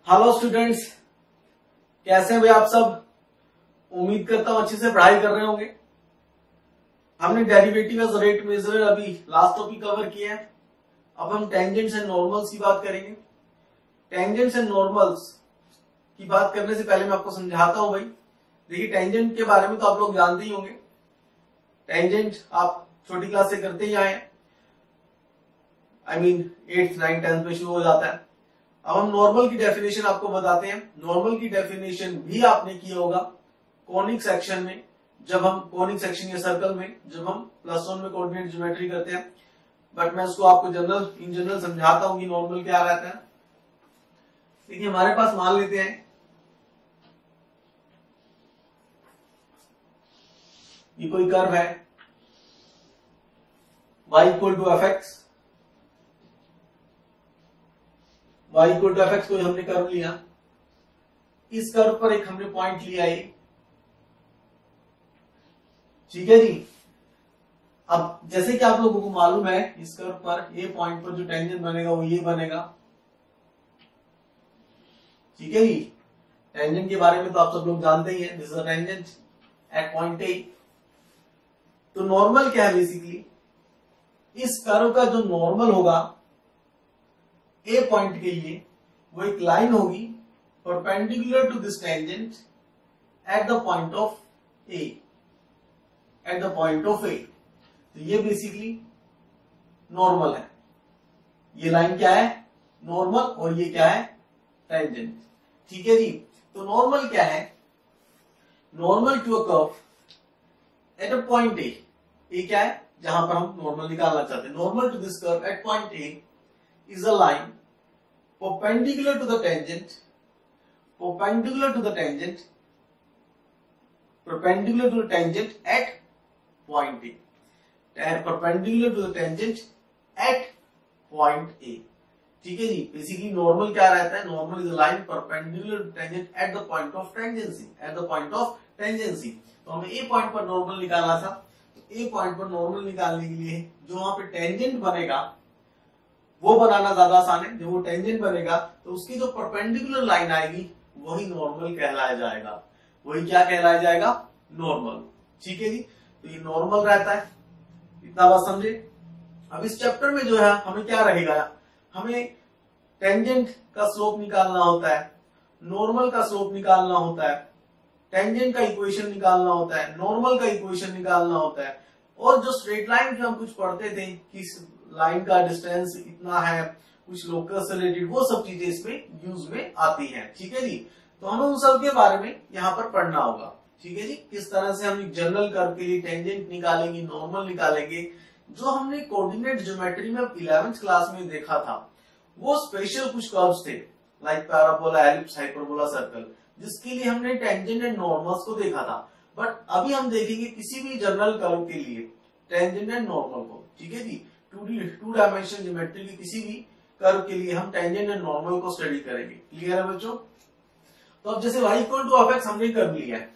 Hello students, कैसे हैं भाई आप सब। उम्मीद करता हूं अच्छे से पढ़ाई कर रहे होंगे। हमने डेरिवेटिव एज रेट मेजर अभी लास्ट टॉपिक कवर किया है। अब हम टेंजेंट्स एंड नॉर्मल्स की बात करेंगे। टेंजेंट्स एंड नॉर्मल्स की बात करने से पहले मैं आपको समझाता हूं भाई। देखिए, टेंजेंट के बारे में तो आप लोग जानते ही होंगे। टेंजेंट आप छोटी क्लास से करते ही आए हैं। I mean 8th 9th 10th में शुरू हो जाता है। अब हम नॉर्मल की डेफिनेशन आपको बताते हैं। नॉर्मल की डेफिनेशन भी आपने किया होगा कॉनिक सेक्शन में, जब हम कॉनिक सेक्शन या सर्कल में जब हम +1 में कोऑर्डिनेट ज्योमेट्री करते हैं। बट मैं उसको आपको इन जनरल समझाता हूं कि नॉर्मल क्या रहता है। देखिए, हमारे पास मान लेते हैं ये कोई कर्व है y equal to f x. y equal to f x कोई हमने कर्व लिया। इस कर्व पर एक हमने पॉइंट लिया ये, ठीक है जी। अब जैसे कि आप लोगों को मालूम है, इस कर्व पर ए पॉइंट पर जो टेंजेंट बनेगा वो ये बनेगा, ठीक है जी। टेंजेंट के बारे में तो आप सब लोग जानते ही हैं। This is a tangent at point ए। तो नॉर्मल क्या है बेसिकली, इस कर्व का जो नॉर्मल होगा ए पॉइंट के लिए वो एक लाइन होगी perpendicular to this tangent at the point of A, at the point of A. तो ये बेसिकली नॉर्मल है। ये लाइन क्या है, नॉर्मल, और ये क्या है, टेंजेंट, ठीक है जी। तो नॉर्मल क्या है, normal to a curve at a point A. A क्या है, जहां पर हम नॉर्मल निकालना चाहते हैं। Normal to this curve at point A is a line perpendicular to the tangent at point A, perpendicular to the tangent at point A, ठीक है जी। बेसिकली नॉर्मल क्या रहता है, normal is a line perpendicular to tangent at the point of tangency, at the point of tangency. तो हमें ए point पर normal निकालना था। तो ए पॉइंट पर नॉर्मल निकालने के लिए जो वहां पे टेंजेंट बनेगा वो बनाना ज्यादा आसान है। जब वो टेंजेंट बनेगा तो उसकी जो परपेंडिकुलर लाइन आएगी वही नॉर्मल कहलाया जाएगा। वही क्या कहलाया जाएगा, नॉर्मल, ठीक है जी। तो ये नॉर्मल रहता है, इतना बात समझे। अब इस चैप्टर में जो है हमें क्या रहेगा, हमें टेंजेंट का स्लोप निकालना होता है, नॉर्मल का स्लोप निकालना होता है, टेंजेंट का इक्वेशन निकालना होता है, नॉर्मल का इक्वेशन निकालना होता है, और जो स्ट्रेट लाइन पे हम कुछ पढ़ते थे कि लाइन का डिस्टेंस इतना है, कुछ लोकस से रिलेटेड, वो सब चीजें इसमें यूज में आती हैं, ठीक है जी। तो हमें उन सब के बारे में यहाँ पर पढ़ना होगा, ठीक है जी। किस तरह से हम जनरल कर्व के लिए टेंजेंट निकालेंगे, नॉर्मल निकालेंगे। जो हमने कोऑर्डिनेट ज्योमेट्री में 11th क्लास में देखा था वो स्पेशल कुछ कर्व्स थे, like parabola, ellipse, hyperbola, circle, जिसके लिए हमने टेंजेंट एंड नॉर्मल्स को देखा था। बट अभी हम देखेंगे किसी भी जनरल कर्व के लिए टेंजेंट एंड नॉर्मल को, ठीक है जी। 2 डायमेंशन ज्योमेट्री के किसी भी कर्व के लिए हम टेंजेंट एंड नॉर्मल को स्टडी करेंगे। क्लियर है बच्चों। तो अब जैसे y equal to f x हमने कर लिया है,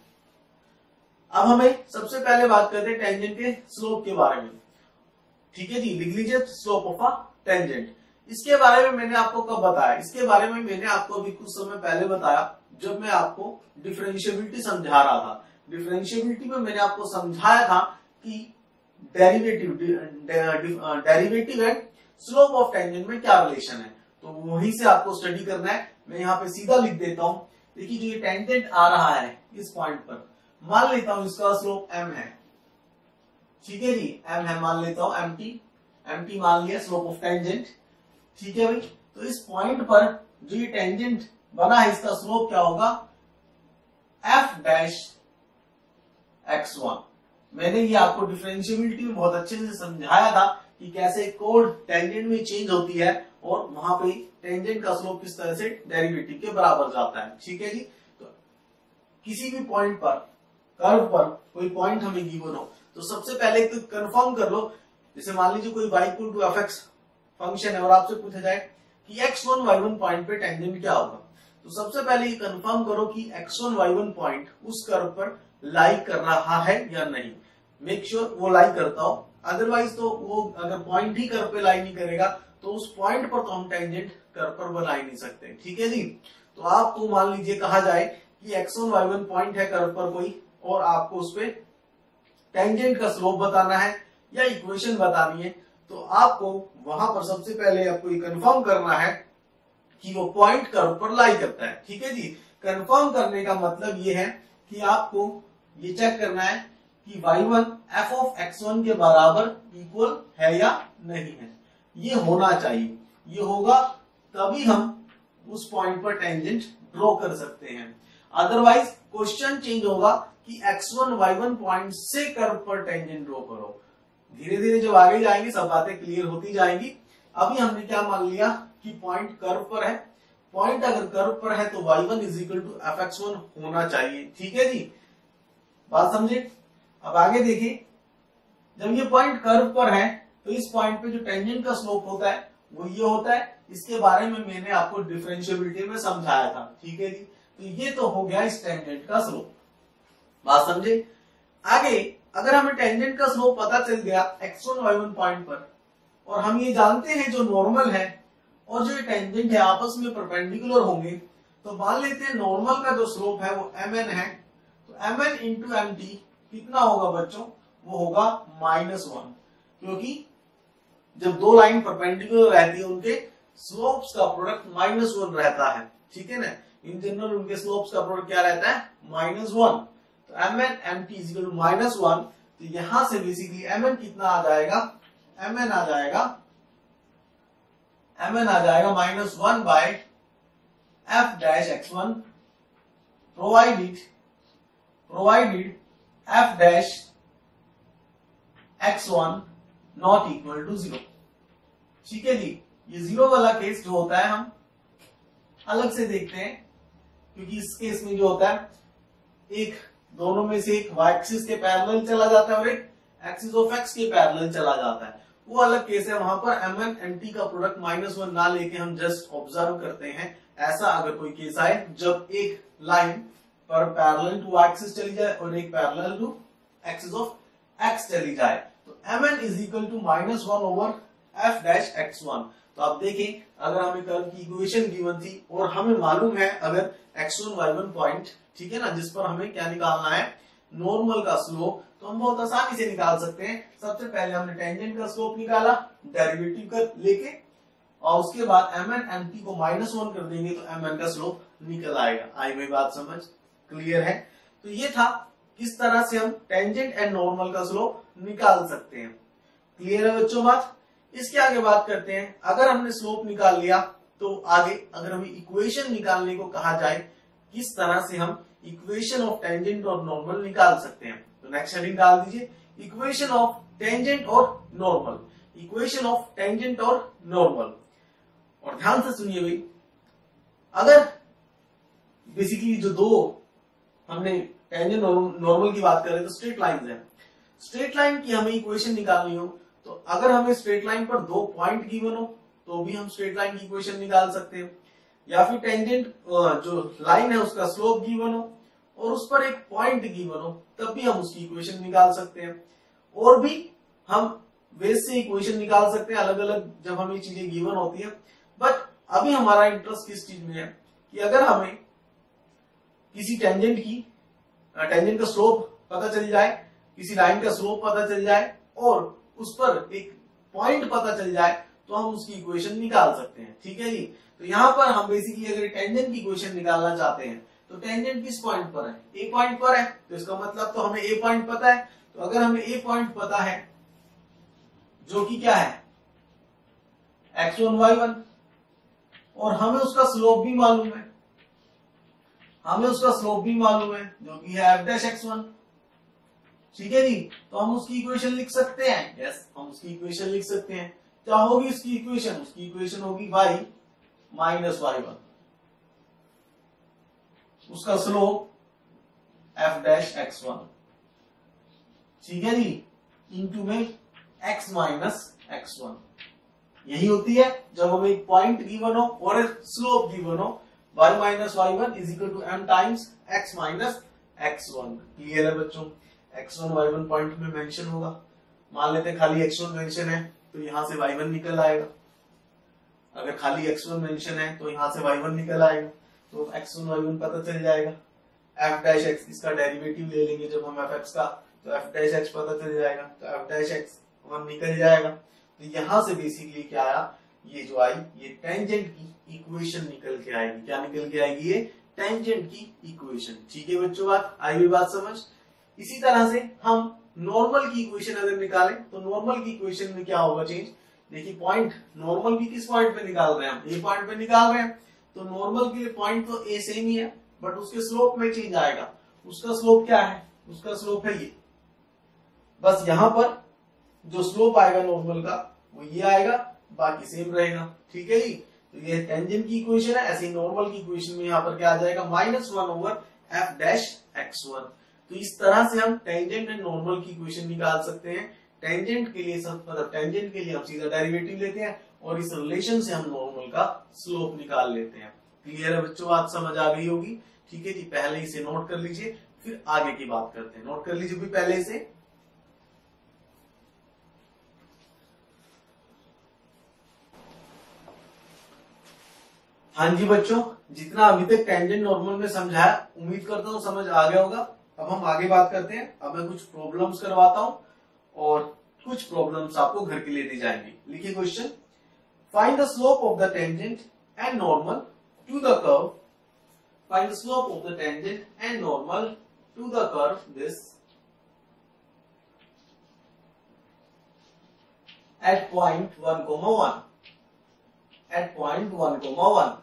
अब हमें सबसे पहले बात करते हैं टेंजेंट के स्लोप के बारे में, ठीक है जी। लिख लीजिए स्लोप ऑफ अ टेंजेंट। इसके बारे में मैंने आपको कब बताया, इसके बारे में मैंने आपको अभी कुछ समय पहले बताया जब मैं आपको डिफरेंशिएबिलिटी समझा रहा था। डिफरेंशिएबिलिटी में मैंने आपको समझाया था कि derivative and slope of tangent में क्या रिलेशन है। तो वहीं से आपको स्टडी करना है। मैं यहाँ पे सीधा लिख देता हूं। देखिए, जो ये टेंजेंट आ रहा है इस पॉइंट पर, मान लेता हूं इसका स्लोप m है, ठीक है जी। m है, मान लेता हूं mt मान लिया स्लोप ऑफ टेंजेंट, ठीक है भाई। तो इस पॉइंट पर जो ये टेंजेंट बना है इसका स्लोप क्या होगा, f डैश x1। मैंने ये आपको डिफरेंशिएबिलिटी में बहुत अच्छे से समझाया था कि कैसे कोड टेंजेंट में चेंज होती है और वहां पे टेंजेंट का स्लोप किस तरह से डेरिवेटिव के बराबर जाता है, ठीक है जी। तो किसी भी पॉइंट पर, कर्व पर कोई पॉइंट हमें गिवन हो तो सबसे पहले तो कंफर्म कर लो। जैसे मान लीजिए कोई y equal to f x function है और आपसे पूछा जाए कि x1 y1 पॉइंट पे टेंजेंट क्या होगा, तो सबसे पहले ये कंफर्म करो कि x1 y1 पॉइंट उस कर्व पर लाई कर रहा है या नहीं। मेक श्योर वो लाई करता हो, अदरवाइज तो वो अगर पॉइंट ही कर्व पे लाई नहीं करेगा तो उस पॉइंट पर तो हम टेंजेंट कर्व पर बना ही नहीं सकते, ठीक है जी। तो आपको मान लीजिए कहा जाए कि x1 y1 पॉइंट है कर्व पर कोई, और आपको उस पे टेंजेंट का स्लोप बताना है या इक्वेशन बतानी है, तो आपको वहां पर सबसे पहले आपको ये कंफर्म करना है कि वो पॉइंट कर्व पर लाई करता है। ठीक है जी, कंफर्म करने का मतलब ये है कि आपको ये चेक करना है कि y1 f ऑफ x1 के बराबर इक्वल है या नहीं है, ये होना चाहिए। ये होगा तभी हम उस पॉइंट पर टेंजेंट ड्रॉ कर सकते हैं, अदरवाइज क्वेश्चन चेंज होगा कि x1 y1 पॉइंट से कर्व पर टेंजेंट ड्रॉ करो। धीरे धीरे जब आगे जाएंगे सब बातें क्लियर होती जाएंगी। अभी हमने क्या मान लिया कि पॉइंट कर्व पर है, पॉइंट अगर कर्व पर है तो y1 is equal to fx1 होना चाहिए। ठीक है जी, बात समझे। अब आगे देखिए, जब ये पॉइंट कर्व पर है तो इस पॉइंट पे जो टेंजेंट का स्लोप होता है वो ये होता है। इसके बारे में मैंने आपको डिफरेंशिएबिलिटी में समझाया था। ठीक है जी, तो ये तो हो गया इस टेंजेंट का स्लोप, बात समझे। आगे अगर हमें टेंजेंट का स्लोप पता चल गया x1 y1 पॉइंट पर, और हम ये जानते हैं जो नॉर्मल है और जो टेंजेंट है आपस में परपेंडिकुलर होंगे, तो मान लेते हैं नॉर्मल का जो स्लोप है वो mn है, तो mn इंटू mt कितना होगा बच्चों, वो होगा -1, क्योंकि जब दो लाइन परपेंडिकुलर रहती है उनके स्लोप्स का प्रोडक्ट -1 रहता है। ठीक है ना, इन जनरल उनके स्लोप्स का प्रोडक्ट क्या रहता है, -1। तो mn mt is equal to -1, तो यहां से बेसिकली mn कितना आ जाएगा, mn आ जाएगा -1 by f dash x1 provided f dash x1 not equal to 0। ठीक है जी, ये 0 वाला केस जो होता है हम अलग से देखते हैं, क्योंकि इस केस में जो होता है एक दोनों में से एक y एक्सिस के पैरेलल चला जाता है और एक एक्सिस ऑफ x के पैरेलल चला जाता है, वो अलग केस है। वहां पर mn mt का प्रोडक्ट -1 ना लेके हम जस्ट ऑब्जर्व करते हैं। ऐसा अगर कोई केस आए जब एक लाइन पर पैरेलल टू y एक्सिस चली जाए और एक parallel to axis of x चली जाए, तो mn is equal to -1 over f dash x1। तो आप देखें, अगर हमें कर्व की इक्वेशन गिवन थी और हमें मालूम है अगर x1 y1 पॉइंट, ठीक है ना, जिस पर हमें क्या निकालना है, नॉर्मल का स्लोप, तो हम बहुत आसानी से निकाल सकते हैं। सबसे पहले हमने टेंजेंट का स्लोप निकाला डेरिवेटिव कर लेके, और उसके बाद mn mt को -1 कर देंगे तो mn का स्लोप निकल आएगा। आई मेरी बात समझ क्लियर है। तो ये था किस तरह से हम टेंजेंट एंड नॉर्मल का स्लोप निकाल सकते हैं। क्लियर है बच्चों बात। इसके आगे बात करते हैं, अगर हमने स्लोप निकाल लिया तो आगे अगर हमें इक्वेशन निकालने को कहा जाए, किस तरह से हम इक्वेशन ऑफ टेंजेंट और नॉर्मल निकाल सकते हैं। तो नेक्स्ट हेडिंग डाल दीजिए, इक्वेशन ऑफ टेंजेंट और नॉर्मल। इक्वेशन ऑफ टेंजेंट और नॉर्मल, और ध्यान से सुनिए भाई, अगर बेसिकली जो दो हमने टेंजेंट और नॉर्मल की बात करें तो स्ट्रेट लाइन है, स्ट्रेट लाइन की हमें इक्वेशन निकालनी हो तो अगर हमें स्ट्रेट लाइन पर दो पॉइंट गिवन हो तो भी हम स्ट्रेट लाइन की इक्वेशन निकाल सकते हैं, या फिर टेंजेंट जो लाइन है उसका स्लोप गिवन हो और उस पर एक पॉइंट गिवन हो तब भी हम उसकी इक्वेशन निकाल सकते हैं। और भी हम बेस से इक्वेशन निकाल सकते हैं अलग अलग जब हमें चीजें गिवन होती है। बट अभी हमारा इंटरेस्ट किस चीज में है कि अगर हमें किसी टेंजेंट का स्लोप पता चल जाए, किसी लाइन का स्लोप पता चल जाए और उस पर एक पॉइंट पता चल जाए तो हम उसकी इक्वेशन निकाल सकते हैं। ठीक है जी। तो यहां पर हम बेसिकली अगर टेंजेंट की इक्वेशन निकालना चाहते हैं तो टेंजेंट किस पॉइंट पर है, ए पॉइंट पर है, तो इसका मतलब तो हमें ए पॉइंट पता है। तो अगर हमें ए पॉइंट पता है जो कि क्या है x1 y1, और हमें उसका स्लोप भी मालूम है, जो कि है f डैश x1। ठीक है जी। तो हम उसकी इक्वेशन लिख सकते हैं, यस हम उसकी इक्वेशन लिख सकते हैं। क्या होगी उसकी इक्वेशन होगी y माइनस y1, उसका स्लोप f डैश x1, ठीक है जी, इंटू में x माइनस x1। यही होती है जब हमें एक पॉइंट गिवन हो और एक स्लोप गिवन हो, y minus y1 is equal to m times x minus x1। Clear है बच्चों। x1 y1 पॉइंट में मेंशन होगा, मान लेते हैं खाली x1 मेंशन है तो यहां से y1 निकल आएगा, अगर खाली x1 मेंशन है तो यहां से y1 निकल आएगा। तो x1 y1 पता चल जाएगा। f डैश x इसका डेरिवेटिव ले लेंगे जब हम fx का, तो f डैश x पता चल जाएगा, तो f डैश x 1 निकल जाएगा। तो यहां से बेसिकली क्या आया, ये जो आई ये टेंजेंट की इक्वेशन निकल के आएगी। क्या निकल के आएगी? ये टेंजेंट की इक्वेशन। ठीक है बच्चों, बात आई हुई बात समझ। इसी तरह से हम नॉर्मल की इक्वेशन अगर निकालें तो नॉर्मल की इक्वेशन में क्या होगा चेंज। देखिए पॉइंट नॉर्मल भी किस पॉइंट पे निकाल रहे हैं हम, ए पॉइंट पे निकाल रहे हैं, तो नॉर्मल के लिए पॉइंट तो ए सेम ही है, बट उसके स्लोप में चेंज आएगा। उसका स्लोप क्या है? उसका स्लोप है ये, बस यहां पर जो स्लोप आएगा नॉर्मल का वो ये आएगा, बाकी सेम रहेगा। ठीक है जी, तो ये टेंजेंट की इक्वेशन है। ऐसे ही नॉर्मल की इक्वेशन में यहाँ पर क्या आ जाएगा, -1/f डैश x1। तो इस तरह से हम टेंजेंट एंड नॉर्मल की इक्वेशन निकाल सकते हैं। टेंजेंट के लिए मतलब टेंजेंट के लिए हम सीधा डेरिवेटिव लेते हैं और इस रिलेशन से हम नॉर्मल का स्लोप निकाल लेते हैं। क्लियर है बच्चों, बात समझ आ गई होगी। ठीक है जी, पहले इसे नोट कर लीजिए, फिर आगे की बात करते हैं। नोट कर लीजिए भी पहले इसे। हाँ जी बच्चों, जितना अभी तक टेंजेंट नॉर्मल में समझाया उम्मीद करता हूँ समझ आ गया होगा। अब हम आगे बात करते हैं। अब मैं कुछ प्रॉब्लम्स करवाता हूं और कुछ प्रॉब्लम्स आपको घर के लिए दी जाएंगी। लिखिए question, find the slope of the tangent and normal to the curve. Find the slope of the tangent and normal to the curve this at point 1,1। At point 1,1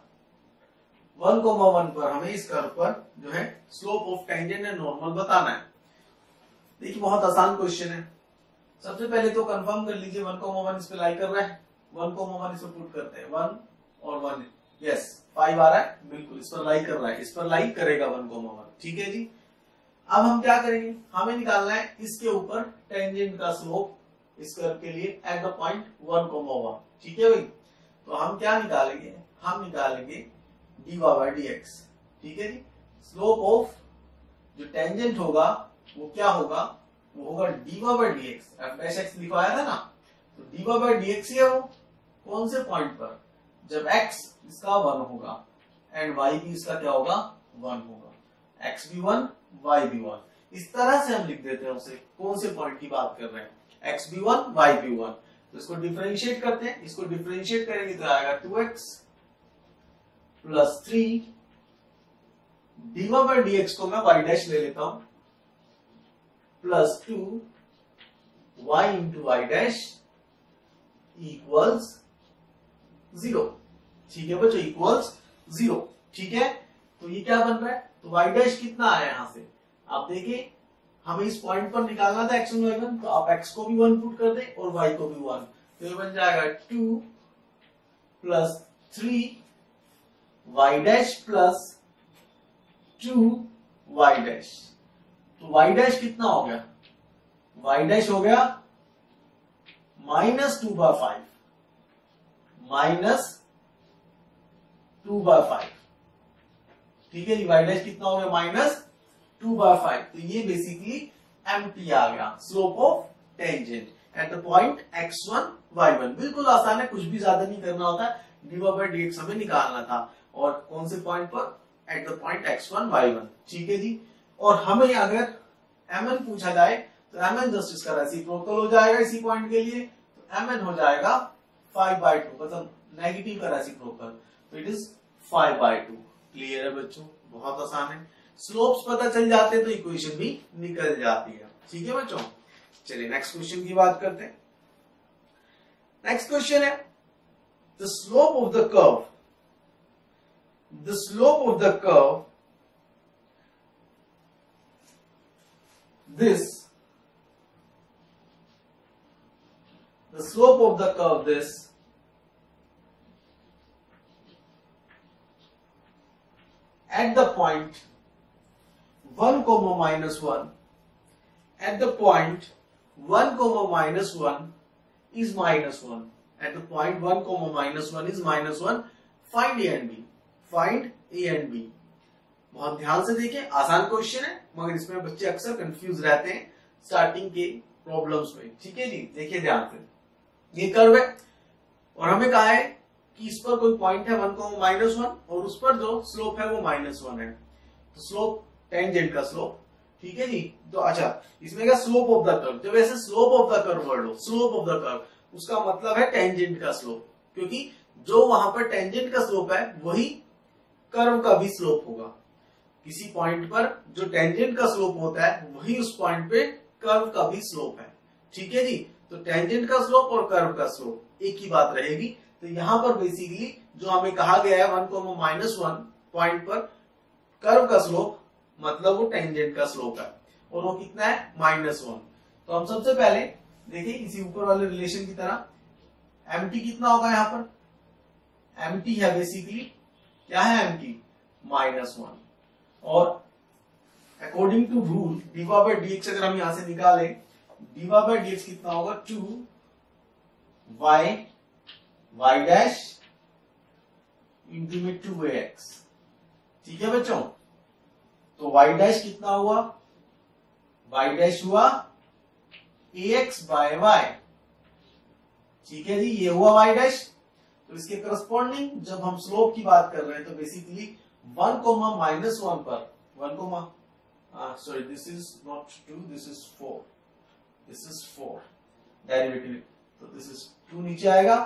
1,1 पर हमें इस कर्व पर जो है slope of tangent and normal बताना है। देखिए बहुत आसान क्वेश्चन है। सबसे पहले तो कंफर्म कर लीजिए 1,1 इस पे लाई कर रहा है। 1,1 इस पे पुट करते हैं, 1 और 1, यस 5 आ रहा है, बिल्कुल इस पर लाई कर रहा है, इस पर लाई करेगा 1,1। ठीक है जी, अब हम क्या करेंगे, हमें निकालना है इसके ऊपर टेंजेंट का स्लोप इस कर्व के लिए एट द पॉइंट 1,1। ठीक है भाई, तो हम क्या निकालेंगे, हम निकालेंगे dy/dx। ठीक है जी, स्लोप ऑफ जो टेंजेंट होगा वो क्या होगा, वो होगा dy/dx। f डैश x लिखवाया था ना, तो dy/dx ही है वो कौन से पॉइंट पर, जब x इसका 1 होगा एंड y भी इसका क्या होगा 1 होगा, x भी 1 y भी 1। इस तरह से हम लिख देते हैं उसे, कौन से पॉइंट की बात कर रहे हैं, x भी 1 y भी 1। तो इसको डिफरेंशिएट करते हैं, इसको डिफरेंशिएट करेंगे तो आएगा 2x प्लस 3 dy/dx को मैं y डैश ले लेता हूं plus 2 y into y dash equals 0। ठीक है बच्चों, इक्वल्स 0। ठीक है, तो ये क्या बन रहा है, तो y डैश कितना आया यहां से, आप देखिए हमें इस पॉइंट पर निकालना था x1 y1, तो आप x को भी 1 पुट कर दे और y को भी 1, तो ये बन जाएगा 2 plus 3 y dash plus 2 y dash. तो y डैश कितना हो गया, y डैश हो गया -2/5, -2/5। ठीक है, y डैश कितना हो गया -2/5। तो ये बेसिकली एम्प्टी आ गया, slope of tangent at the point x1 y1। बिल्कुल आसान है, कुछ भी ज्यादा नहीं करना होता, dy/dx हमें निकालना था और कौन से पॉइंट पर, eight the point x1 y1। ठीक है जी, और हमें अगर mn पूछा जाए तो mn जस्ट इसका रेसिप्रोकल हो जाएगा इसी पॉइंट के लिए, तो mn हो जाएगा 5/2, मतलब नेगेटिव का रेसिप्रोकल, तो इट इज 5/2। क्लियर है बच्चों, बहुत आसान है। स्लोप्स पता चल जाते हैं तो इक्वेशन भी निकल जाती है। ठीक है बच्चों, चलिए नेक्स्ट क्वेश्चन की बात करते हैं। नेक्स्ट क्वेश्चन है the slope of the curve, the slope of the curve this, the slope of the curve this at the point 1, -1, at the point 1, -1 is -1, at the point 1, -1 is -1, find a and b, find a and b। बहुत ध्यान से देखिए, आसान question है मगर इसमें बच्चे अक्सर कंफ्यूज रहते हैं स्टार्टिंग के प्रॉब्लम्स में। ठीक है जी, देखिए ध्यान से, ये कर्व है और हमें कहा है कि इस पर कोई पॉइंट है 1,-1 और उस पर जो स्लोप है वो -1 है, तो स्लोप टेंजेंट का स्लोप, ठीक है जी। तो अच्छा, इसमें क्या स्लोप ऑफ द कर्व, जब ऐसे slope of the curve word हो, स्लोप ऑफ द कर्व उसका मतलब है टेंजेंट का स्लोप, क्योंकि जो वहां पर टेंजेंट का स्लोप है वही कर्व का भी स्लोप होगा। किसी पॉइंट पर जो टेंजेंट का स्लोप होता है वही उस पॉइंट पे कर्व का भी स्लोप है, ठीक है जी। तो टेंजेंट का स्लोप और कर्व का स्लोप एक ही बात रहेगी। तो यहां पर बेसिकली जो हमें कहा गया है 1,-1 पॉइंट पर कर्व का स्लोप मतलब वो टेंजेंट का स्लोप है, और वो कितना है -1। तो हम सबसे पहले देखिए इसी ऊपर वाले रिलेशन की तरह, एमटी कितना होगा यहाँ पर, एमटी है बेसिकली, क्या है एमटी, -1, और according to rule d y by d x अगर हम यहां से निकाले, डीवा बाय डीएक्स कितना होगा, 2y डैश इंटू में 2ax, ठीक है बच्चों। तो y डैश कितना हुआ, y डैश हुआ ax बाय y, ठीक है जी, ये हुआ y डैश। तो इसके करस्पॉन्डिंग जब हम स्लोप की बात कर रहे हैं तो बेसिकली 1,-1 पर 1, sorry, this is not 2, this is 4, this is 4 derivative, तो this is 2 नीचे आएगा।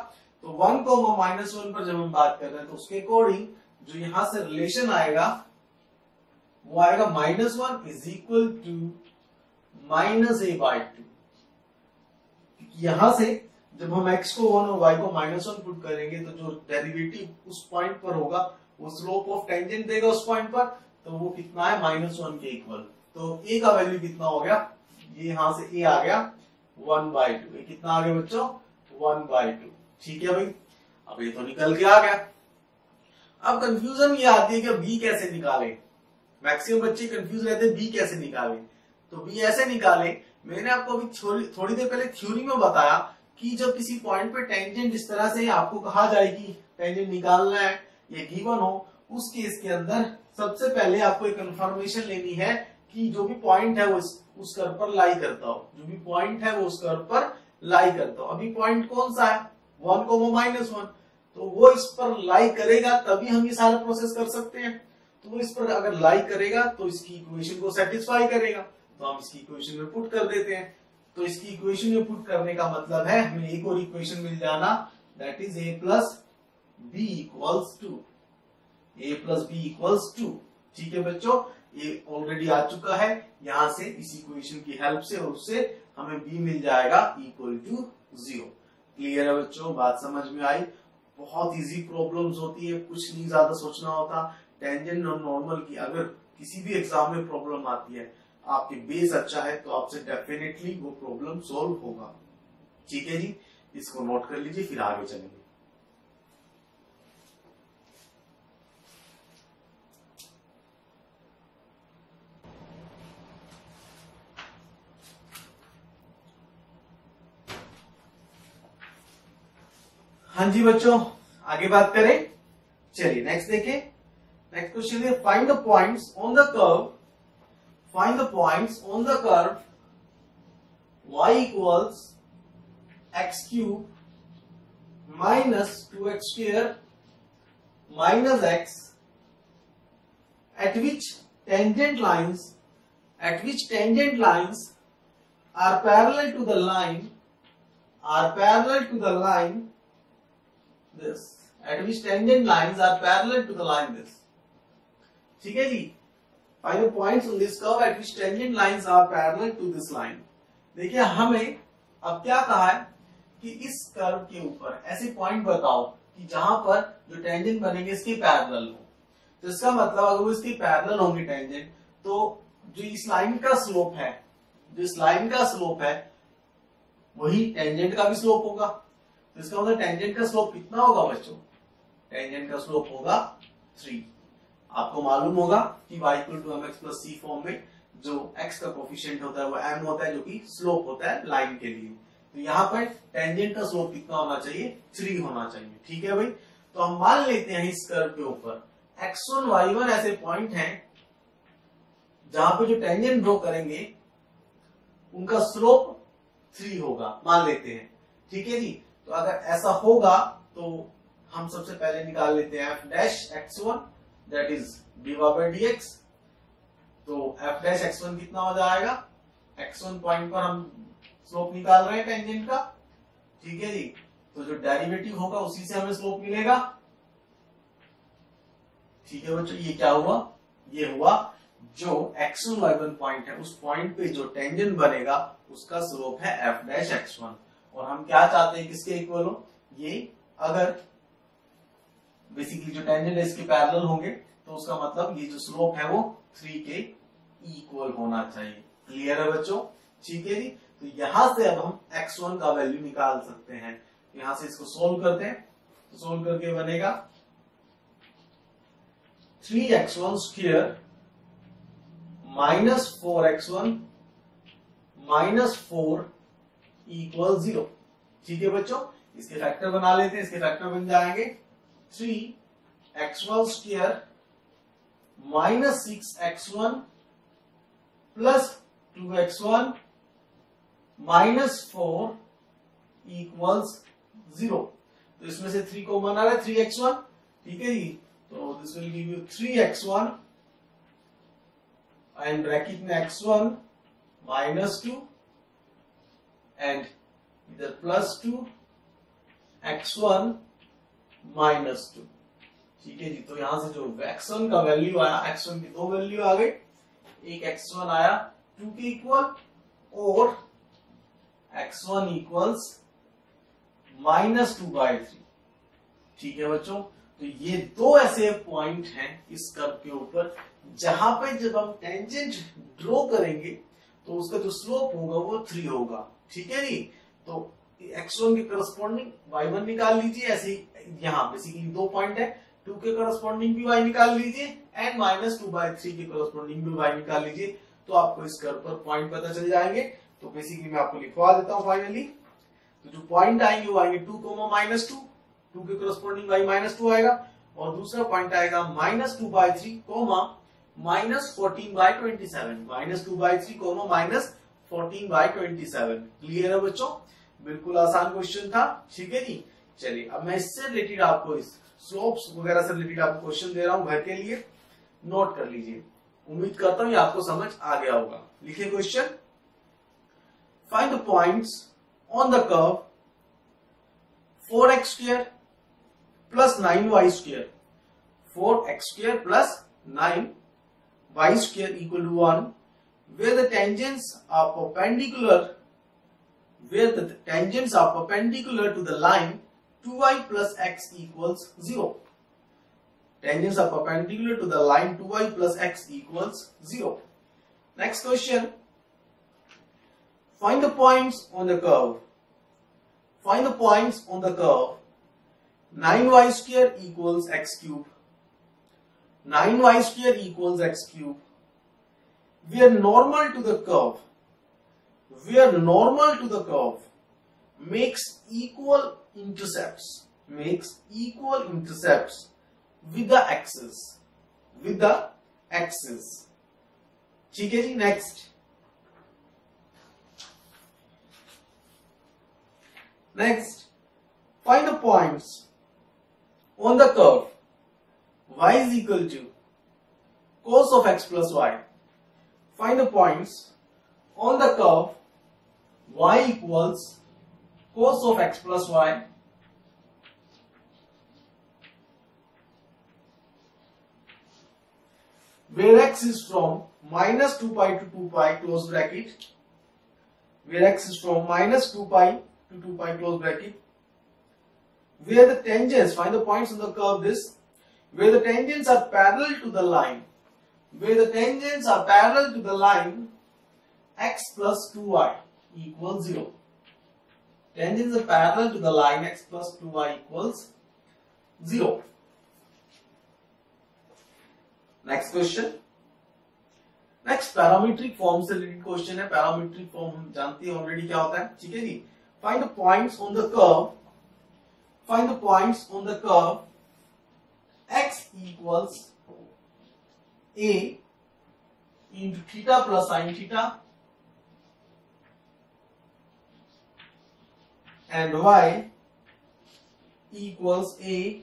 तो 1,-1 पर जब हम बात कर रहे हैं तो उसके अकॉर्डिंग जो यहां से रिलेशन आएगा वो आएगा -1 इज इक्वल टू -a/2। यहां से जब हम x को 1 और y को -1 पुट करेंगे तो जो डेरिवेटिव उस पॉइंट पर होगा वो स्लोप ऑफ टेंजेंट देगा उस पॉइंट पर, तो वो कितना है -1 के इक्वल। तो a का वैल्यू कितना हो गया, ये यहां से a आ गया 1/2, ये कितना आ गया बच्चों 1/2, ठीक है भाई। अब ये तो निकल के आ गया। अब कंफ्यूजन ये आती है कि b कैसे निकाले, मैक्सिमम बच्चे कंफ्यूज रहते हैं b कैसे निकाले। तो b ऐसे निकाले, मैंने आपको अभी थोड़ी देर पहले थ्योरी में बताया कि जब किसी पॉइंट पे टेंजेंट इस तरह से आपको कहा जाए कि टेंजेंट निकालना है, ये गिवन हो, उस केस के अंदर सबसे पहले आपको एक कंफर्मेशन लेनी है कि जो भी पॉइंट है वो उस कर्व पर लाई करता हो, जो भी पॉइंट है वो उस कर्व पर लाई करता हो। अभी पॉइंट कौन सा है 1,-1, तो वो इस पर लाई करेगा तभी हम ये सारा प्रोसेस कर सकते हैं। तो वो इस पर अगर लाई करेगा तो इसकी इक्वेशन को सेटिस्फाई करेगा, तो हम इसकी इक्वेशन में पुट कर देते हैं। तो इसकी इक्वेशन में पुट करने का मतलब है हमें एक और इक्वेशन मिल जाना, that is a plus b equals to, ठीक है बच्चों। ये ऑलरेडी आ चुका है, यहां से इस इक्वेशन की हेल्प से और उससे हमें b मिल जाएगा इक्वल टू 0। क्लियर है बच्चों, बात समझ में आई। बहुत इजी प्रॉब्लम्स होती है, कुछ नहीं ज्यादा सोचना होता। टेंजेंट और नॉर्मल की अगर किसी भी एग्जाम में प्रॉब्लम आती है, आपके बेस अच्छा है तो आपसे डेफिनेटली वो प्रॉब्लम सॉल्व होगा, ठीक है जी। इसको नोट कर लीजिए, फिर आगे चलेंगे। हाँ जी बच्चों, आगे बात करें। चलिए नेक्स्ट देखिए। नेक्स्ट क्वेश्चन है find the points on the curve, find the points on the curve y equals x cube minus 2x square minus x at which tangent lines are parallel to the line this, at which tangent lines are parallel to the line this, ठीक है जी। Find the points on this curve at which tangent lines are parallel to this line. देखिए हमें अब क्या कहा है कि इस कर्व के ऊपर ऐसे पॉइंट बताओ कि जहां पर जो टेंजेंट बनेंगे इसके पैरेलल हो। तो इसका मतलब अगर वो इसके पैरेलल होंगे टेंजेंट, तो जो इस लाइन का स्लोप है, जो इस लाइन का स्लोप है वही टेंजेंट का भी स्लोप होगा। तो इसका मतलब टेंजेंट का स्लोप कितना होगा बच्चों, टेंजेंट का स्लोप होगा 3। आपको मालूम होगा कि y equal to mx plus c form में जो x का कोफिशिएंट होता है वो m होता है, जो कि स्लोप होता है लाइन के लिए। तो यहाँ पर टेंजेंट का स्लोप कितना होना चाहिए, 3 होना चाहिए, ठीक है भाई। तो हम मान लेते हैं इस कर्व के ऊपर x1 y1 ऐसे पॉइंट हैं जहां पे जो टेंजेंट ड्रॉ करेंगे उनका स्लोप 3 होगा, मान लेते हैं, ठीक है जी। तो अगर ऐसा होगा तो हम सबसे पहले निकाल लेते हैं F dash x1 that is dy/dx। तो एफ डैश x1 कितना हो जाएगा, x1 पॉइंट पर हम स्लोप निकाल रहे हैं टेंजेंट का, ठीक है जी। तो जो डेरिवेटिव होगा उसी से हमें स्लोप मिलेगा, ठीक है बच्चों। ये क्या हुआ, ये हुआ जो x1 y1 पॉइंट है उस पॉइंट पे जो टेंजेंट बनेगा उसका स्लोप है एफ डैश x1। और हम क्या चाहते हैं, किसके इक्वल हो, ये अगर बेसिकली जो टेंजेंट है इसके पैरेलल होंगे तो उसका मतलब ये जो स्लोप है वो 3 के इक्वल होना चाहिए। क्लियर है बच्चों, ठीक है जी। तो यहां से अब हम x1 का वैल्यू निकाल सकते हैं। यहां से इसको सोल्व करते हैं, तो सोल्व करके बनेगा 3x1 square minus 4x1 minus 4 equal 0। ठीक है बच्चों, इसके फैक्टर बना लेते हैं। इसके फैक्टर बन जाएंगे 3x1 square minus 6x1 plus 2x1 minus 4 equals 0। तो इसमें से 3 कॉमन आ रहा है, 3x1, ठीक है जी। तो this will give you 3x1 and bracket में x1 माइनस 2 एंड इधर प्लस 2 x1 माइनस 2, ठीक है जी। तो यहां से जो x1 का वैल्यू आया, x1 की दो वैल्यू आ गई, एक x1 आया 2 के इक्वल और x1 इक्वल्स माइनस 2/3, ठीक है बच्चों। तो ये दो ऐसे पॉइंट हैं इस कर्व के ऊपर जहां पे जब हम टेंजेंट ड्रॉ करेंगे तो उसका जो स्लोप होगा वो 3 होगा, ठीक है जी। तो x1 के करस्पॉन्डिंग y1 निकाल लीजिए। ऐसे ही यहाँ बेसिकली दो पॉइंट है, 2 के करस्पॉन्डिंग भी y निकाल लीजिए एंड माइनस 2/3 के करस्पॉन्डिंग भी y निकाल लीजिए, तो आपको इस कर्व पर पॉइंट पता चल जाएंगे। तो बेसिकली मैं आपको लिखवा देता हूं फाइनली। तो जो पॉइंट आएंगे वो आएंगे 2, माइनस 2, 2 के करस्पॉन्डिंग y माइनस 2 आएगा, और दूसरा पॉइंट आएगा minus 2/3, minus 14/27, minus 2/3, minus 14/27। Clear है बच्चों, बिल्कुल आसान क्वेश्चन था, ठीक है जी। चलिए अब मैं इससे रिलेटेड आपको इस स्लोप्स वगैरह से रिलेटेड आपको क्वेश्चन दे रहा हूं, घर के लिए नोट कर लीजिए। उम्मीद करता हूं ये आपको समझ आ गया होगा। लिखिए question, find the points on the curve 4x square plus 9y square, 4x square plus 9y square equal to 1, where the tangents are perpendicular, to the line 2y plus x equals 0. Tangents are perpendicular to the line 2y plus x equals 0. Next question, find the points on the curve. Find the points on the curve 9y square equals x cube, 9y square equals x cube, where normal to the curve makes equal intercepts with the axis, ठीक है जी। Next, find the points on the curve y is equal to cos of x plus y. Find the points on the curve y equals cos of x plus y, where x is from minus 2pi to 2pi close bracket, where x is from minus 2pi to 2pi close bracket, where the tangents, find the points on the curve this, where the tangents are parallel to the line, x plus 2y equals 0. Tangents are parallel to the line x plus 2y equals 0. Next question. Next parametric form से related question है। Parametric form हम जानते हैं already क्या होता है, ठीक है जी। Find the points on the curve, x equals a into theta plus sin theta and y equals a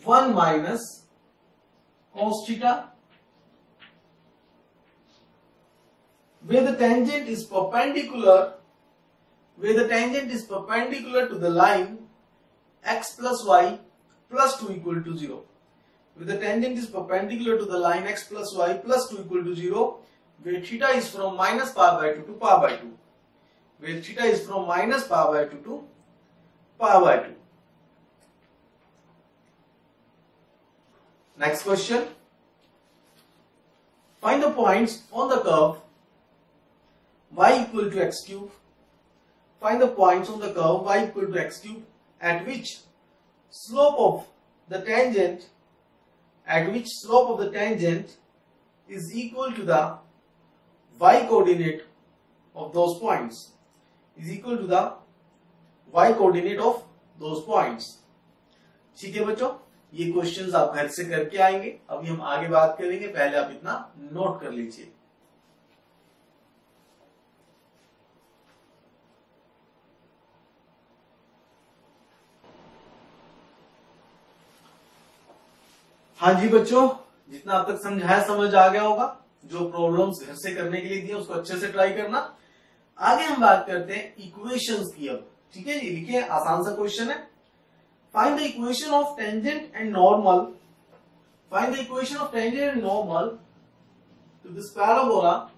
1 minus cos theta, where the tangent is perpendicular to the line x plus y plus 2 equal to 0. Where the tangent is perpendicular to the line x plus y plus 2 equal to 0, where theta is from minus pi by 2 to pi by 2. Where theta is from minus pi by 2 to pi by 2. Next question. Find the points on the curve y equal to x cube. Find the points on the curve y equal to x cube at which slope of the tangent is equal to the y coordinate of those points. ठीक है बच्चों, ये questions आप घर से करके आएंगे। अभी हम आगे बात करेंगे, पहले आप इतना नोट कर लीजिए। हाँ जी बच्चों, जितना अब तक समझाया समझ आ गया होगा। जो प्रॉब्लम्स घर से करने के लिए दिए उसको अच्छे से ट्राई करना। आगे हम बात करते हैं इक्वेशंस की अब। ठीक है जी, लिखिए, आसान सा क्वेश्चन है। Find the equation of tangent and normal to this parabola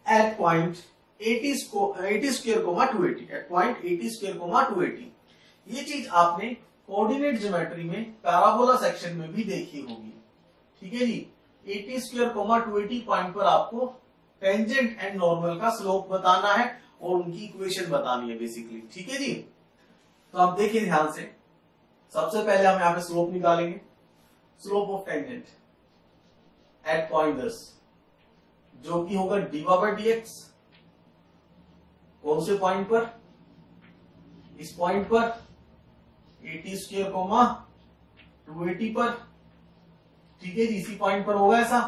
at point 80 square, 280। ये चीज आपने कोऑर्डिनेट ज्योमेट्री में पैराबोला सेक्शन में भी देखी होगी। ठीक है जी, 80 स्क्वायर 280 पॉइंट पर आपको टेंजेंट एंड नॉर्मल का स्लोप बताना है और उनकी इक्वेशन बतानी है बेसिकली। ठीक है जी, तो आप देखिए ध्यान से। सबसे पहले हम यहाँ पे स्लोप निकालेंगे। Slope of tangent at point 10 जो कि होगा dy/dx। कौन से पॉइंट पर? इस पॉइंट पर 80 स्क्वायर 280 पर। ठीक है जी, इसी पॉइंट पर होगा ऐसा।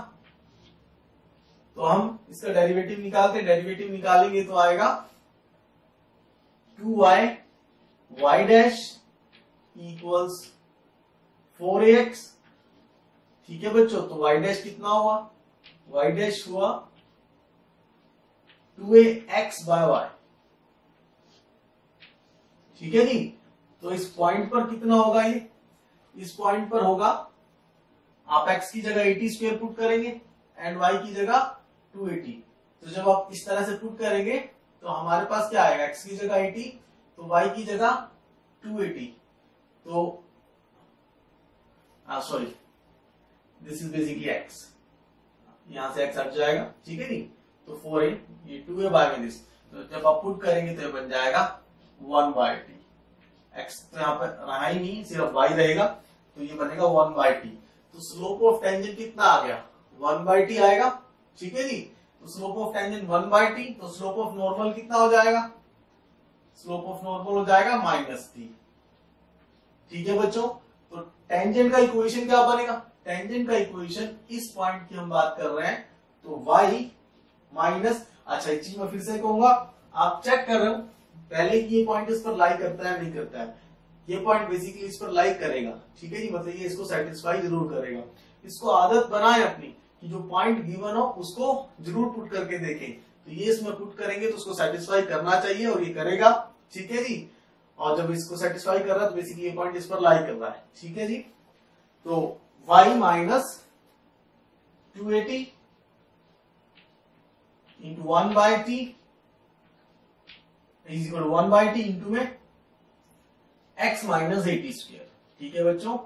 तो हम इसका डेरिवेटिव निकालते हैं। डेरिवेटिव निकालेंगे तो आएगा 2y y dash equals 4ax। ठीक है बच्चों, तो y डैश कितना हुआ? y डैश हुआ 2ax/y। ठीक है जी, तो इस पॉइंट पर कितना होगा? ये इस पॉइंट पर होगा, आप x की जगह 80 स्क्वायर पुट करेंगे एंड y की जगह 280। तो जब आप इस तरह से पुट करेंगे तो हमारे पास क्या आएगा? x की जगह 80 तो y की जगह 280। तो sorry, this is basically x, यहां से x हट जाएगा। ठीक है नी, तो 4a, ये 2a बाय में दिस। तो जब आप पुट करेंगे तो ये बन जाएगा 1/t। x तो यहाँ पर रहा ही नहीं, सिर्फ y रहेगा, तो ये बनेगा 1/t। तो स्लोप ऑफ टेंजेंट कितना आ गया? 1/t आएगा। ठीक है जी, तो स्लोप ऑफ टेंजेंट 1/t, तो स्लोप ऑफ नॉर्मल कितना हो जाएगा? स्लोप ऑफ नॉर्मल हो जाएगा -t। ठीक है बच्चों, तो टेंजेंट का इक्वेशन क्या बनेगा? टेंजेंट का इक्वेशन इस पॉइंट की हम बात कर रहे हैं, तो y माइनस, अच्छा एक चीज मैं फिर से कहूंगा, आप चेक कर रहे हो पहले कि ये पॉइंट इस पर लाई करता है नहीं करता है। ये पॉइंट बेसिकली इस पर लाई करेगा। ठीक है जी, मतलब ये इसको सेटिस्फाई जरूर करेगा। इसको आदत बनाए अपनी कि जो पॉइंट गिवन हो उसको जरूर पुट करके देखें। तो ये इसमें पुट करेंगे तो उसको सेटिस्फाई करना चाहिए और ये करेगा। ठीक है जी, और जब इसको सेटिस्फाई कर रहा है तो बेसिकली ये पॉइंट इस पर लाई कर रहा है। ठीक है जी, तो y minus 280 into 1/t is equal 1/t into में x माइनस 80 स्क्वायर। ठीक है बच्चों,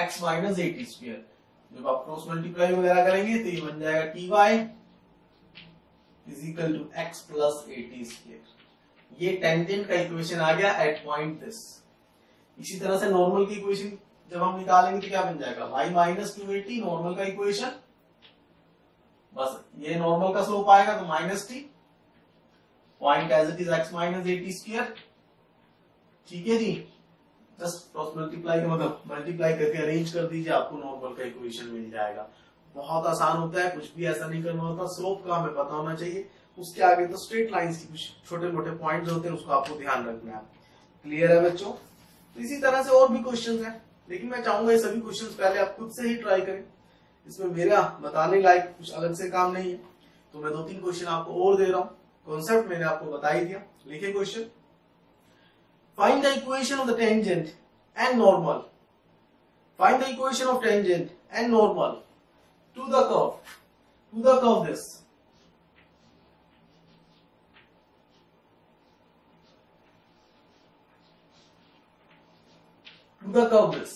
x माइनस 80 स्क्वायर। जब आप क्रॉस मल्टीप्लाई वगैरह करेंगे तो ये बन जाएगा ty is equal to x plus 80 square. ये टेंजेंट का इक्वेशन आ गया एट पॉइंट दिस। इसी तरह से नॉर्मल की इक्वेशन जब हम निकालेंगे तो क्या बन जाएगा? y माइनस 280 नॉर्मल का इक्वेशन, बस ये नॉर्मल का स्लोप आएगा तो -t, point as it is x minus 80 square. ठीक है जी, जस्ट क्रॉस मल्टीप्लाई का मतलब मल्टीप्लाई करके अरेंज कर दीजिए, आपको नॉर्मल का इक्वेशन मिल जाएगा। बहुत आसान होता है, कुछ भी ऐसा नहीं करना होता। स्लोप का हमें पता होना चाहिए, उसके आगे तो स्ट्रेट लाइंस की कुछ छोटे मोटे पॉइंट्स होते हैं, उसको आपको ध्यान रखना है। क्लियर है बच्चों? तो इसी तरह से और भी क्वेश्चंस हैं, लेकिन मैं चाहूंगा ये सभी क्वेश्चंस पहले आप खुद से ही ट्राई करें। इसमें मेरा बताने लायक कुछ अलग से काम नहीं है, तो मैं 2-3 क्वेश्चन आपको और दे रहा हूँ। कॉन्सेप्ट मैंने आपको बता ही दिया। लिखे question, find the equation of the tangent and normal, find the equation of tangent and normal to the curve this, to the curve this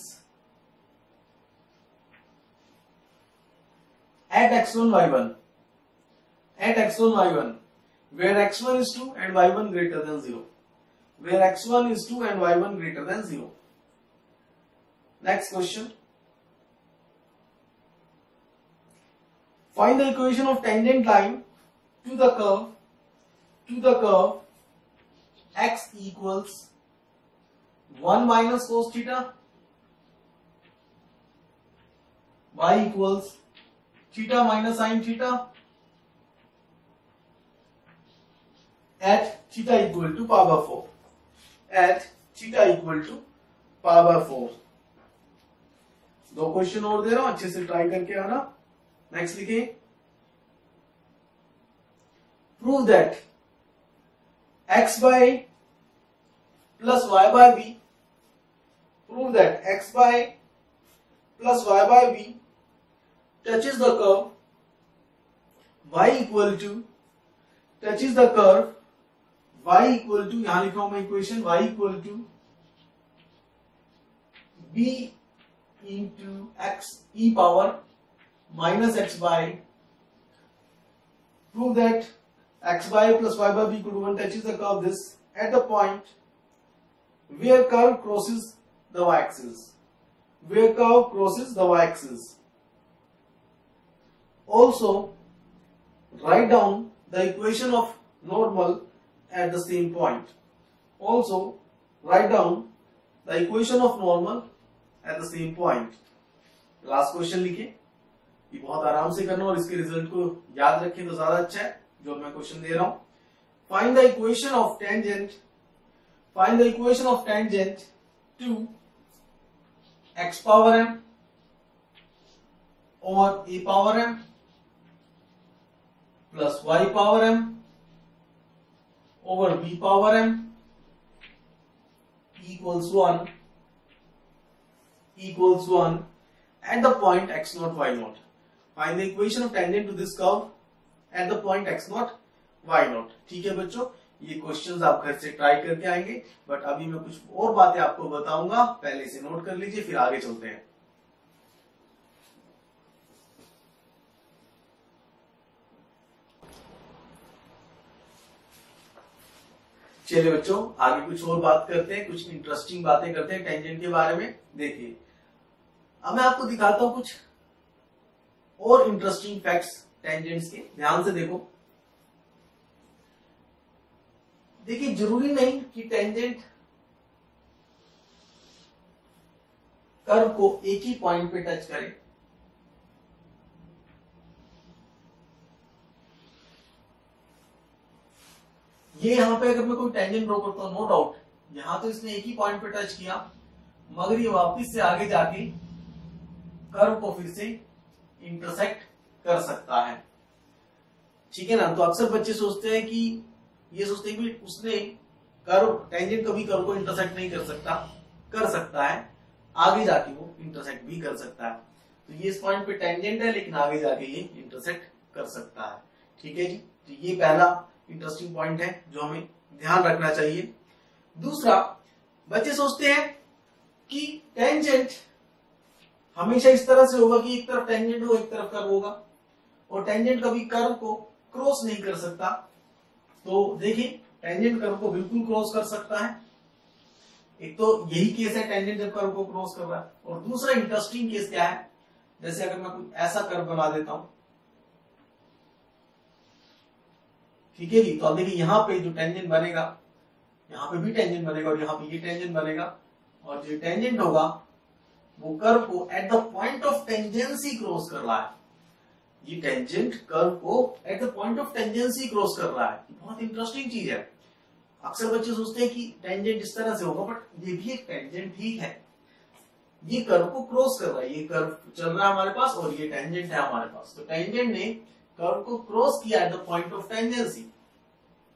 at x1 y1, at x1 y1 where x1 is 2 and y1 greater than 0, where x1 is 2 and y1 greater than 0. Next question, find the equation of tangent line to the curve x equals 1 minus cos theta, y equals theta minus sin theta at theta equal to power 4, at theta equal to power 4. 2 question और दे रहा हूं, अच्छे से try करके आना। Next लिखिए, prove that x by plus y by b, prove that x by plus y by b touches the curve y equal to, touches the curve y equal to, यहां लिखा हूं मैं equation, y equal to b into x e power minus x by, prove that x by plus y by b equal to 1 touches the curve this at the point where curve crosses the y-axis, where curve crosses the y-axis. Also write down the equation of normal at the same point. Also write down the equation of normal at the same point. Last question लिखे, ये बहुत आराम से करना और इसके result को याद रखें तो ज्यादा अच्छा है। जो मैं क्वेश्चन दे रहा हूं, find the equation of tangent, find the equation of tangent to x power m over a power m plus y power m over b power m equals 1 at the point x0 y0. Find the equation of tangent to this curve at the point x0 y0. ठीक है बच्चों, ये questions आप घर से try करके आएंगे, but अभी मैं कुछ और बातें आपको बताऊंगा, पहले से नोट कर लीजिए, फिर आगे चलते हैं। चलिए बच्चों, आगे कुछ और बात करते हैं, कुछ इंटरेस्टिंग बातें करते हैं टेंजेंट के बारे में। देखिए, अब मैं आपको दिखाता हूं कुछ और इंटरेस्टिंग फैक्ट्स टेंजेंट्स के। ध्यान से देखो, देखिए जरूरी नहीं कि टेंजेंट कर्व को एक ही पॉइंट पे टच करे। ये यहां पे अगर मैं कोई टेंजेंट ड्रॉ करता हूं, नो डाउट यहां तो इसने एक ही पॉइंट पे टच किया, मगर ये वापस से आगे जाके कर्व को फिर से इंटरसेक्ट कर सकता है। ठीक है ना? तो अक्सर बच्चे सोचते हैं कि ये सोचते हैं कि उसने कर्व, टेंजेंट कभी कर्व को इंटरसेक्ट नहीं कर सकता, कर सकता है, आगे जाके वो इंटरसेक्ट भी कर सकता है। तो ये इस पॉइंट पे टेंजेंट है, लेकिन आगे जाके ये इंटरसेक्ट कर सकता है। ठीक है जी, तो ये पहला इंटरेस्टिंग पॉइंट है जो हमें ध्यान रखना चाहिए। दूसरा, बच्चे सोचते हैं कि टेंजेंट हमेशा इस तरह से होगा कि एक तरफ टेंजेंट हो, एक तरफ कर्व होगा, और टेंजेंट कभी कर्व को क्रॉस नहीं कर सकता। तो देखिए, टेंजेंट कर्व को बिल्कुल क्रॉस कर सकता है। एक तो यही केस है, टेंजेंट जब कर्व को क्रॉस कर रहा है। और दूसरा इंटरेस्टिंग केस क्या है, जैसे अगर मैं कुछ ऐसा कर्व बना देता हूं, ठीक है जी, तो अब देखिए यहां पे जो टेंजेंट बनेगा, यहां पे भी टेंजेंट बनेगा और यहां पे ये टेंजेंट बनेगा, और जो टेंजेंट होगा वो कर्व को eight the point of tangency cross कर रहा है। ये टेंजेंट कर्व को eight the point of tangency cross कर रहा है। बहुत इंटरेस्टिंग चीज है। अक्सर बच्चे सोचते हैं कि टेंजेंट इस तरह से होगा, बट ये भी एक टेंजेंट ही है। ये कर्व को क्रॉस कर रहा है, ये कर्व चल रहा है हमारे पास और ये टेंजेंट है हमारे पास। तो टेंजेंट ने कर्व को क्रॉस किया eight the point of tangency,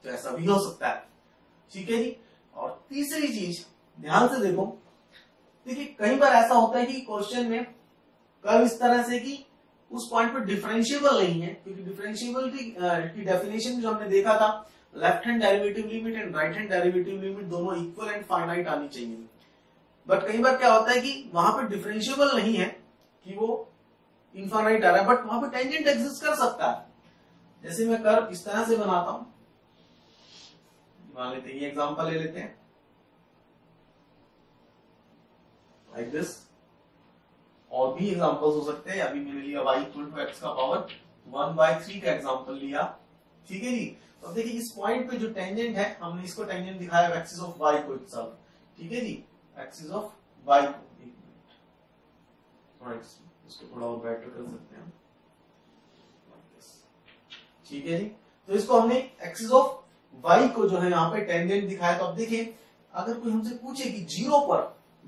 तो ऐसा भी हो सकता है। ठीक है जी। और तीसरी चीज ध्यान से देखो, देखिए कई बार ऐसा होता है कि क्वेश्चन में कर्व इस तरह से कि उस पॉइंट पर डिफरेंशिएबल नहीं है, क्योंकि डिफरेंशिएबिलिटी की डेफिनेशन जो हमने देखा था, left hand derivative limit and right hand derivative limit दोनों इक्वल एंड फाइनाइट आनी चाहिए। बट कई बार क्या होता है कि वहां पे डिफरेंशिएबल नहीं है, कि वो इनफाइनाइट आ रहा है, बट वहां पे टेंजेंट एग्जिस्ट कर सकता है। जैसे मैं कर्व इस तरह से बनाता हूं, मान लेते हैं ये एग्जांपल ले लेते हैं लाइक दिस, और भी एग्जांपल्स हो सकते हैं। अभी मैंने लिया y इक्वल टू x का पावर 1/3 का एग्जांपल लिया। ठीक है जी। तो अब देखिए इस पॉइंट पे जो टेंजेंट है, हमने इसको टेंजेंट दिखाया एक्सिस ऑफ y को इटसेल्फ। ठीक है जी, एक्सिस ऑफ y को, एक मिनट थोड़ा इसको थोड़ा और बेटर कर सकते हैं। ठीक है जी। तो इसको हमने एक्सिस ऑफ y को जो है यहाँ पे टेंजेंट दिखाया। तो अब देखिए अगर कोई हमसे पूछे कि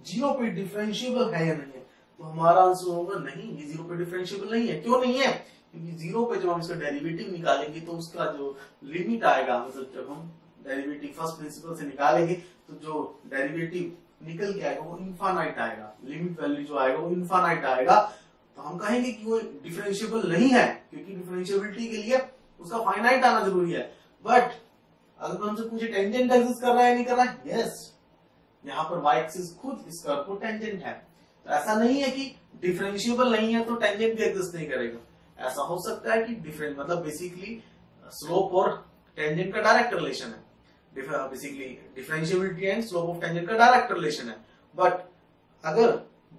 जीरो पे डिफरेंशिएबल है या नहीं है, तो हमारा आंसर होगा नहीं, ये जीरो पे डिफरेंशिएबल नहीं है। क्यों नहीं है? क्योंकि जीरो पे जब हम इसका डेरिवेटिव निकालेंगे तो उसका जो लिमिट आएगा, मतलब जब हम डेरिवेटिव फर्स्ट प्रिंसिपल से निकालेंगे तो जो डेरिवेटिव निकल के आएगा वो इनफाइनाइट आएगा, लिमिट वैल्यू जो आएगा वो इनफाइनाइट आएगा। तो हम कहेंगे कि वो डिफरेंशिएबल नहीं है, क्योंकि डिफरेंशिएबिलिटी के लिए उसका फाइनाइट आना जरूरी है। बट अगर हमसे पूछे टेंजेंट एग्जिस्ट कर रहा है या नहीं कर रहा है, यस, यहाँ पर y एक्सिस खुद इस कर्व को टेंजेंट है। तो ऐसा नहीं है कि डिफरेंशिएबल नहीं है तो टेंजेंट भी एग्जिस्ट नहीं करेगा। ऐसा हो सकता है कि डिफरेंट मतलब बेसिकली स्लोप और टेंजेंट का डायरेक्ट रिलेशन है, basically differentiability and slope of tangent का डायरेक्ट रिलेशन है। बट अगर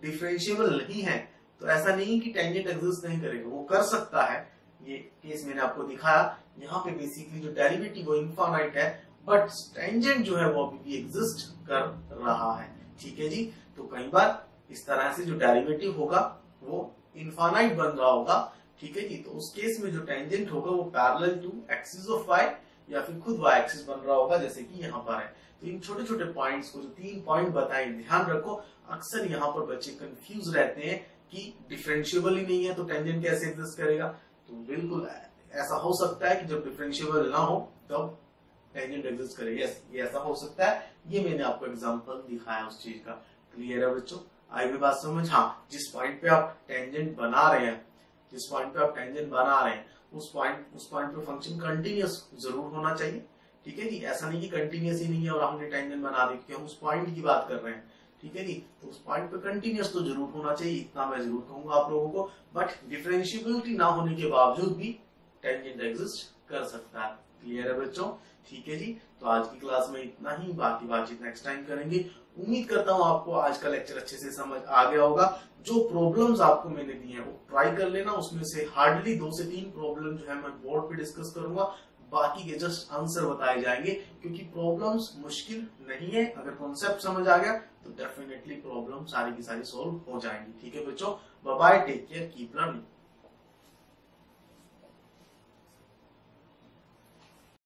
डिफरेंशिएबल नहीं है तो ऐसा नहीं कि टेंजेंट एग्जिस्ट नहीं करेगा, वो कर सकता है। ये केस मैंने आपको दिखाया, यहाँ पे बेसिकली जो डेरिवेटिव वो इनफाइनाइट है, बट टेंजेंट जो है वो अभी भी एग्जिस्ट कर रहा है। ठीक है जी। तो कई बार इस तरह से जो डेरिवेटिव होगा वो इनफाइनाइट बन रहा होगा। ठीक है जी। तो उस केस में जो टेंजेंट होगा वो parallel to axis of y या फिर खुद y एक्सिस बन रहा होगा, जैसे कि यहाँ पर है। तो इन छोटे छोटे पॉइंट्स को, जो 3 पॉइंट बताए, ध्यान रखो। अक्सर यहाँ पर बच्चे कंफ्यूज रहते हैं कि डिफरेंशिएबल ही नहीं है तो टेंजेंट कैसे एग्जिस्ट करेगा। तो बिल्कुल ऐसा हो सकता है कि जब डिफरेंशिएबल ना हो तब टेंजेंट एग्जिस्ट करे। यस, ये ऐसा हो सकता है। ये मैंने आपको एग्जांपल दिखाया उस चीज का। क्लियर है बच्चों? आई भी बात समझ? हाँ, जिस पॉइंट पे आप टेंजेंट बना रहे हैं, उस पॉइंट पे फंक्शन कंटिन्यूअस जरूर होना चाहिए। ठीक है जी। ऐसा नहीं कि कंटिन्यूअस ही नहीं है और हमने टेंजेंट बना दी, क्योंकि हम उस पॉइंट की बात कर रहे हैं। ठीक है जी। तो उस पॉइंट पे कंटिन्यूअस तो जरूर होना चाहिए, इतना मैं जरूर कहूंगा आप लोगों को। बट डिफरेंशिएबिलिटी ना होने के बावजूद भी टेंजेंट एग्जिस्ट कर सकता है। क्लियर है बच्चों? ठीक है जी। तो आज की क्लास में इतना ही, बाकी बातचीत नेक्स्ट टाइम करेंगे। उम्मीद करता हूँ आपको आज का लेक्चर अच्छे से समझ आ गया होगा। जो प्रॉब्लम्स आपको मैंने दी हैं वो ट्राई कर लेना। उसमें से हार्डली 2 से 3 प्रॉब्लम जो है मैं बोर्ड पे डिस्कस करूंगा, बाकी के जस्ट आंसर बताए जाएंगे, क्योंकि प्रॉब्लम्स मुश्किल नहीं है। अगर कॉन्सेप्ट समझ आ गया तो डेफिनेटली प्रॉब्लम सारी की सारी सोल्व हो जाएंगी। ठीक है बच्चों, bye bye, take care, keep learning.